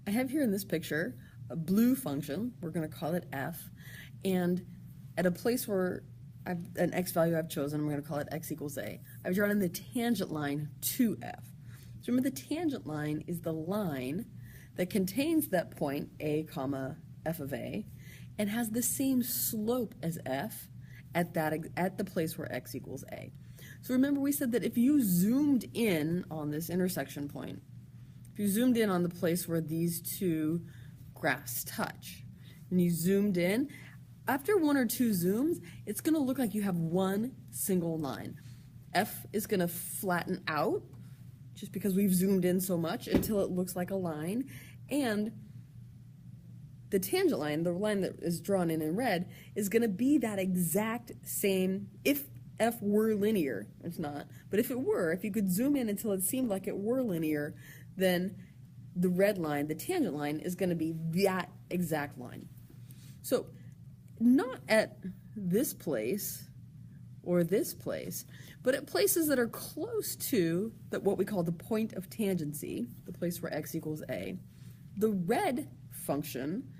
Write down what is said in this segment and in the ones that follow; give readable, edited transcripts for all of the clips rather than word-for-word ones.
I have here in this picture a blue function, we're going to call it f, and at a place where I've an x value I've chosen, I'm going to call it x equals a. I've drawn in the tangent line to f. So remember, the tangent line is the line that contains that point a comma f of a and has the same slope as f at the place where x equals a. So remember, we said that if you zoomed in on this intersection point, if you zoomed in on the place where these two graphs touch, and you zoomed in, after one or two zooms, it's going to look like you have one single line. F is going to flatten out, just because we've zoomed in so much, until it looks like a line, and the tangent line, the line that is drawn in red, is going to be that exact same, if f were linear. It's not, but if it were, if you could zoom in until it seemed like it were linear, then the red line, the tangent line, is going to be that exact line. So not at this place or this place, but at places that are close to what we call the point of tangency, the place where x equals a, the red function,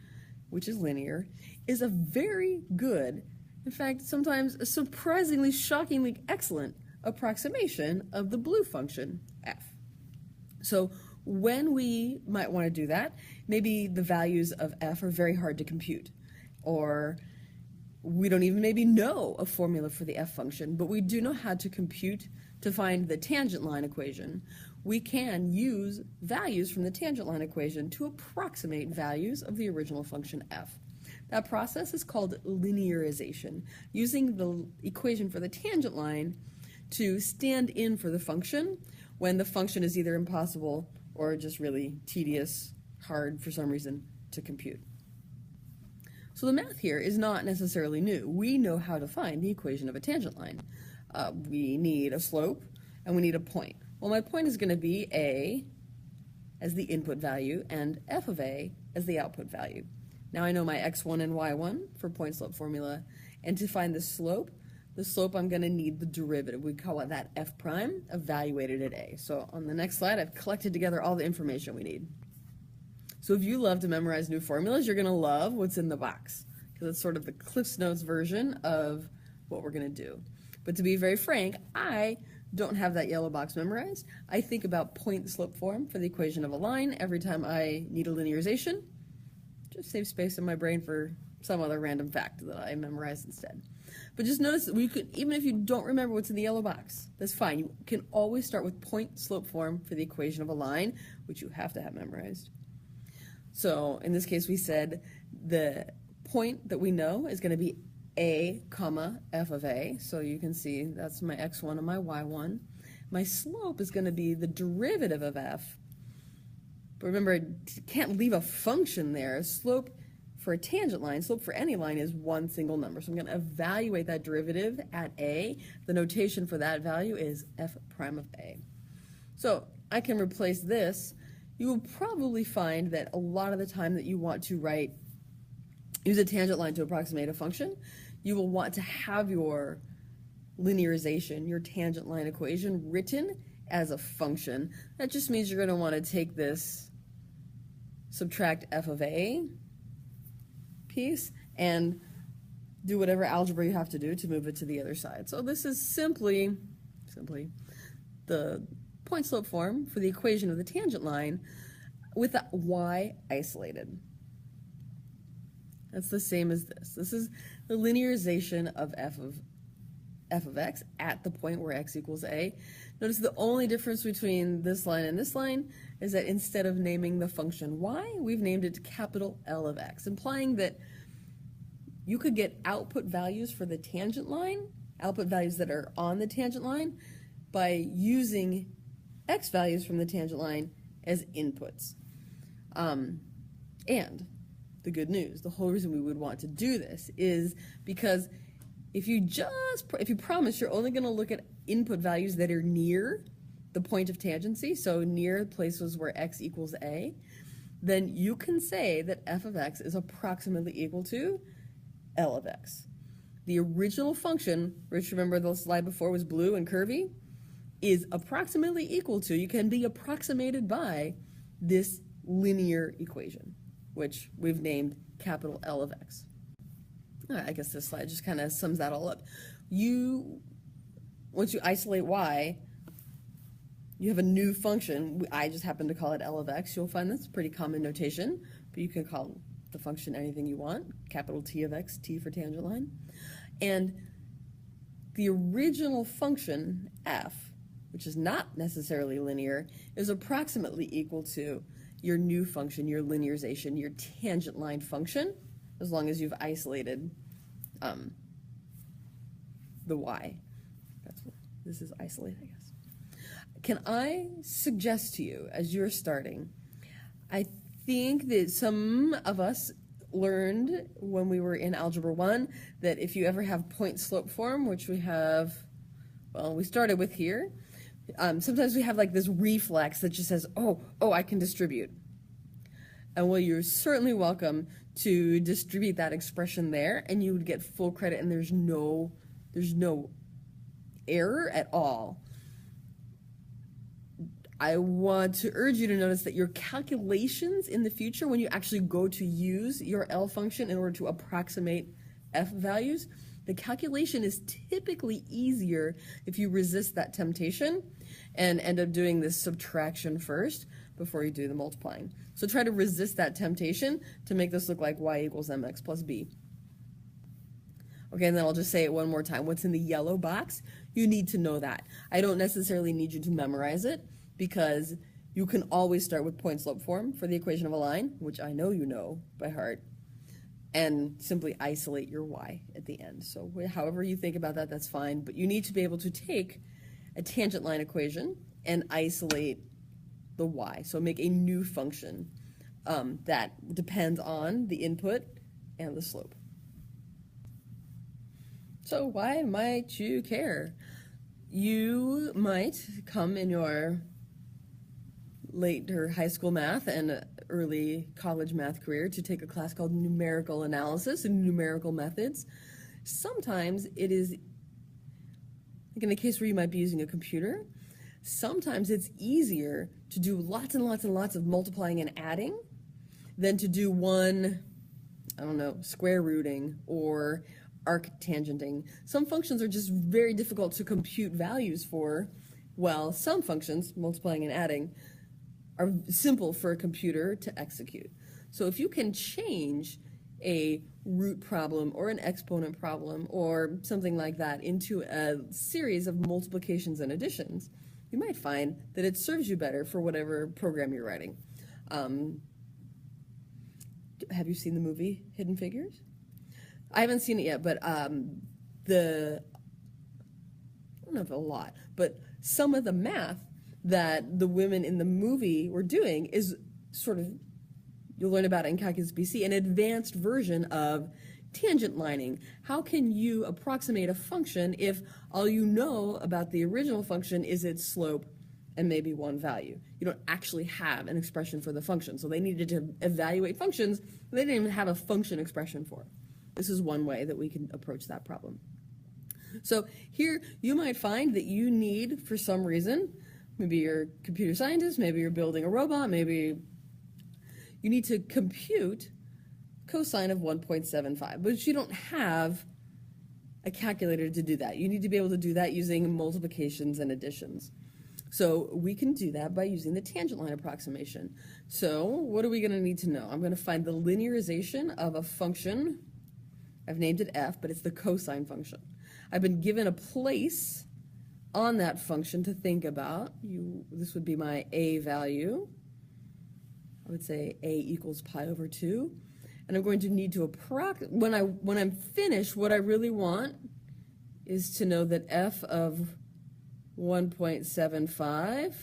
which is linear, is a very good, in fact, sometimes a surprisingly, shockingly excellent approximation of the blue function, f. So when we might want to do that, maybe the values of f are very hard to compute, or we don't even maybe know a formula for the f function, but we do know how to compute to find the tangent line equation. We can use values from the tangent line equation to approximate values of the original function f. That process is called linearization, using the equation for the tangent line to stand in for the function when the function is either impossible or just really tedious, hard for some reason to compute. So the math here is not necessarily new. We know how to find the equation of a tangent line. We need a slope and we need a point. Well, my point is going to be a as the input value and f of a as the output value. Now I know my x1 and y1 for point slope formula, and to find the slope I'm going to need the derivative. We call it that f prime evaluated at a. So on the next slide, I've collected together all the information we need. So if you love to memorize new formulas, you're going to love what's in the box, because it's sort of the Cliff's Notes version of what we're going to do. But to be very frank, I don't have that yellow box memorized. I think about point slope form for the equation of a line every time I need a linearization. Just save space in my brain for some other random fact that I memorize instead. But just notice that we could, even if you don't remember what's in the yellow box, that's fine. You can always start with point slope form for the equation of a line, which you have to have memorized. So in this case, we said the point that we know is going to be a comma f of a. So you can see that's my x1 and my y1. My slope is going to be the derivative of f. But remember, I can't leave a function there. Slope for a tangent line, slope for any line, is one single number. So I'm going to evaluate that derivative at a. The notation for that value is f prime of a. So I can replace this. You will probably find that a lot of the time that you want to use a tangent line to approximate a function, you will want to have your linearization, your tangent line equation, written as a function. That just means you're going to want to take this, subtract f of a piece, and do whatever algebra you have to do to move it to the other side. So this is simply the point slope form for the equation of the tangent line with the y isolated. That's the same as this. This is the linearization of f of x at the point where x equals a. Notice the only difference between this line and this line is that instead of naming the function y, we've named it capital L of x, implying that you could get output values for the tangent line, output values that are on the tangent line, by using x values from the tangent line as inputs. And the good news, the whole reason we would want to do this is because if you promise you're only going to look at input values that are near the point of tangency, so near places where x equals a, then you can say that f of x is approximately equal to L of x. The original function, which remember the slide before was blue and curvy, is approximately equal to, you can be approximated by this linear equation, which we've named capital L of x. I guess this slide just kind of sums that all up. Once you isolate y, you have a new function. I just happen to call it L of x. You'll find that's pretty common notation, but you can call the function anything you want, capital T of x, T for tangent line. And the original function, f, which is not necessarily linear, is approximately equal to your new function, your linearization, your tangent line function, as long as you've isolated the y. This is isolated, I guess. Can I suggest to you, as you're starting, I think that some of us learned when we were in Algebra 1 that if you ever have point slope form, which we have, well, we started with here, sometimes we have like this reflex that just says, oh, I can distribute. And well, you're certainly welcome to distribute that expression there, and you would get full credit, and there's no error at all. I want to urge you to notice that your calculations in the future, when you actually go to use your L function in order to approximate f values, the calculation is typically easier if you resist that temptation and end up doing this subtraction first before you do the multiplying. So try to resist that temptation to make this look like y equals mx plus b. Okay, and then I'll just say it one more time. What's in the yellow box? You need to know that. I don't necessarily need you to memorize it, because you can always start with point slope form for the equation of a line, which I know you know by heart, and simply isolate your y at the end. So however you think about that, that's fine, but you need to be able to take a tangent line equation and isolate the y. So make a new function that depends on the input and the slope. So why might you care? You might come in your later high school math and early college math career to take a class called numerical analysis and numerical methods. Sometimes it is, like in the case where you might be using a computer, sometimes it's easier to do lots and lots and lots of multiplying and adding than to do one, I don't know, square rooting or arctangenting. Some functions are just very difficult to compute values for, while some functions, multiplying and adding, are simple for a computer to execute. So if you can change a root problem or an exponent problem or something like that into a series of multiplications and additions, you might find that it serves you better for whatever program you're writing. Have you seen the movie Hidden Figures? I haven't seen it yet, but I don't know if a lot, but some of the math that the women in the movie were doing is sort of, you'll learn about it in Calculus BC, an advanced version of tangent lining. How can you approximate a function if all you know about the original function is its slope and maybe one value? You don't actually have an expression for the function. So they needed to evaluate functions, they didn't even have a function expression for it. This is one way that we can approach that problem. So here you might find that you need, for some reason, maybe you're a computer scientist, maybe you're building a robot, maybe you need to compute cosine of 1.75, but you don't have a calculator to do that. You need to be able to do that using multiplications and additions. So we can do that by using the tangent line approximation. So what are we going to need to know? I'm going to find the linearization of a function. I've named it f, but it's the cosine function. I've been given a place on that function to think about. This would be my a value. I would say a equals pi over 2. And I'm going to need to when I'm finished, what I really want is to know that f of 1.75,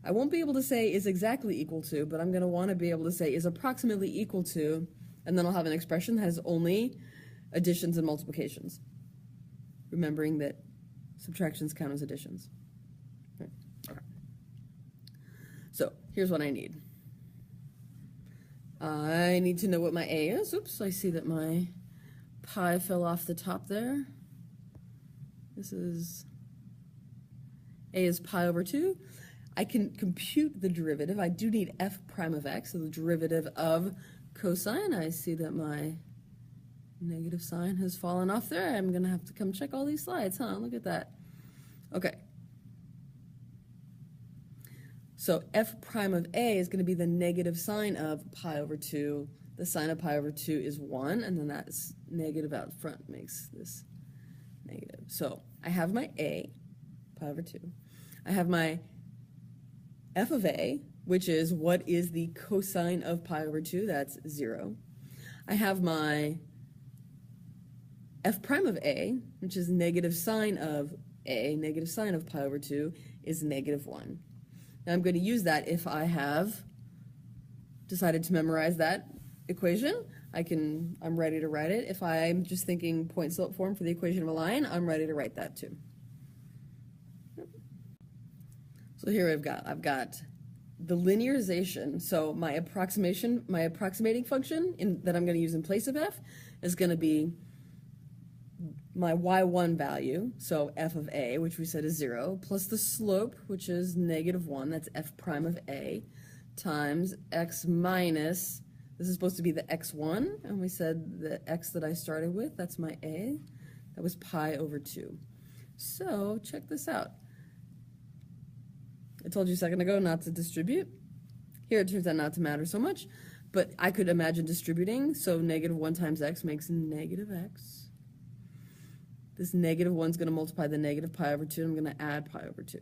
I won't be able to say is exactly equal to, but I'm going to want to be able to say is approximately equal to, and then I'll have an expression that has only additions and multiplications, remembering that subtractions count as additions. Okay. So here's what I need. I need to know what my a is. Oops, I see that my pi fell off the top there. This is a is pi over 2. I can compute the derivative. I do need f prime of x, so the derivative of cosine. I see that my negative sign has fallen off there. I'm going to have to come check all these slides, huh? Look at that. Okay. So f prime of a is going to be the negative sign of pi over 2. The sine of pi over 2 is 1, and then that negative out front makes this negative. So I have my a, pi over 2. I have my f of a, which is what is the cosine of pi over 2, that's 0. I have my f prime of a, which is negative sine of a, negative sine of pi over 2 is negative 1. Now I'm going to use that if I have decided to memorize that equation. I'm ready to write it. If I'm just thinking point slope form for the equation of a line, I'm ready to write that too. So here I've got the linearization. So my approximating function that I'm going to use in place of f is going to be my y1 value, so f of a, which we said is 0, plus the slope, which is negative 1, that's f prime of a, times x minus, this is supposed to be the x1, and we said the x that I started with, that's my a, that was pi over 2. So check this out. I told you a second ago not to distribute. Here it turns out not to matter so much, but I could imagine distributing, so negative 1 times x makes negative x. This negative 1 is going to multiply the negative pi over 2, and I'm going to add pi over 2.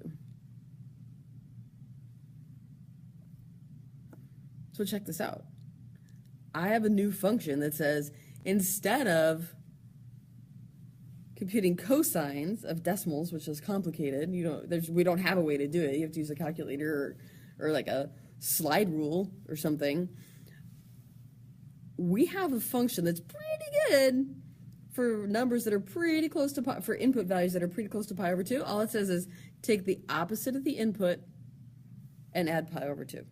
So check this out. I have a new function that says instead of computing cosines of decimals, which is complicated, we don't have a way to do it. You have to use a calculator or like a slide rule or something. We have a function that's pretty good for numbers that are pretty close to pi, for input values that are pretty close to pi over 2. All it says is take the opposite of the input and add pi over 2.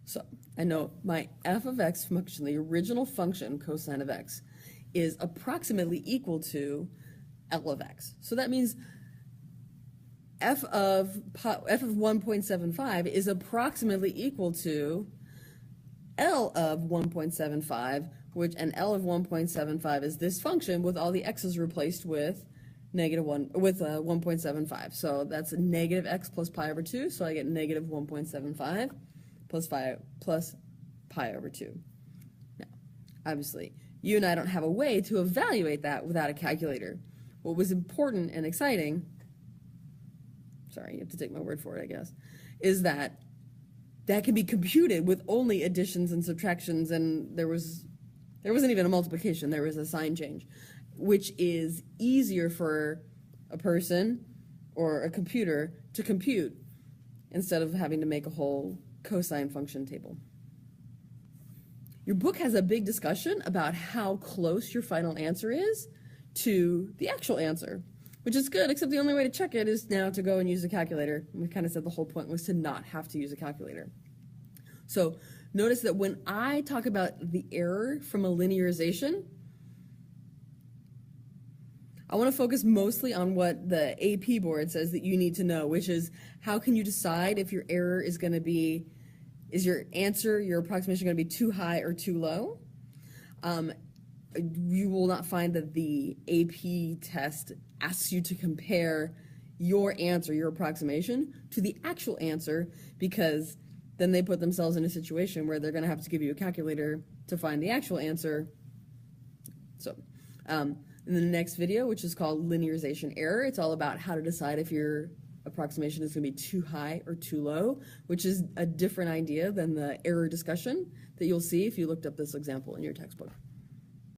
So I know my f of x function, the original function cosine of x, is approximately equal to L of x. So that means f of 1.75 is approximately equal to L of 1.75, and L of 1.75 is this function with all the x's replaced with negative 1.75. So that's negative x plus pi over 2, so I get negative 1.75 plus pi over 2. Now, obviously, you and I don't have a way to evaluate that without a calculator. What was important and exciting, sorry, you have to take my word for it, I guess, is that can be computed with only additions and subtractions, and there wasn't even a multiplication, there was a sign change, which is easier for a person or a computer to compute instead of having to make a whole cosine function table. Your book has a big discussion about how close your final answer is to the actual answer, which is good, except the only way to check it is now to go and use a calculator. We kind of said the whole point was to not have to use a calculator. So notice that when I talk about the error from a linearization, I want to focus mostly on what the AP board says that you need to know, which is how can you decide if your error is going to be, is your answer, your approximation going to be too high or too low? You will not find that the AP test asks you to compare your answer, your approximation, to the actual answer, because then they put themselves in a situation where they're going to have to give you a calculator to find the actual answer. So in the next video, which is called Linearization Error, it's all about how to decide if your approximation is going to be too high or too low, which is a different idea than the error discussion that you'll see if you looked up this example in your textbook.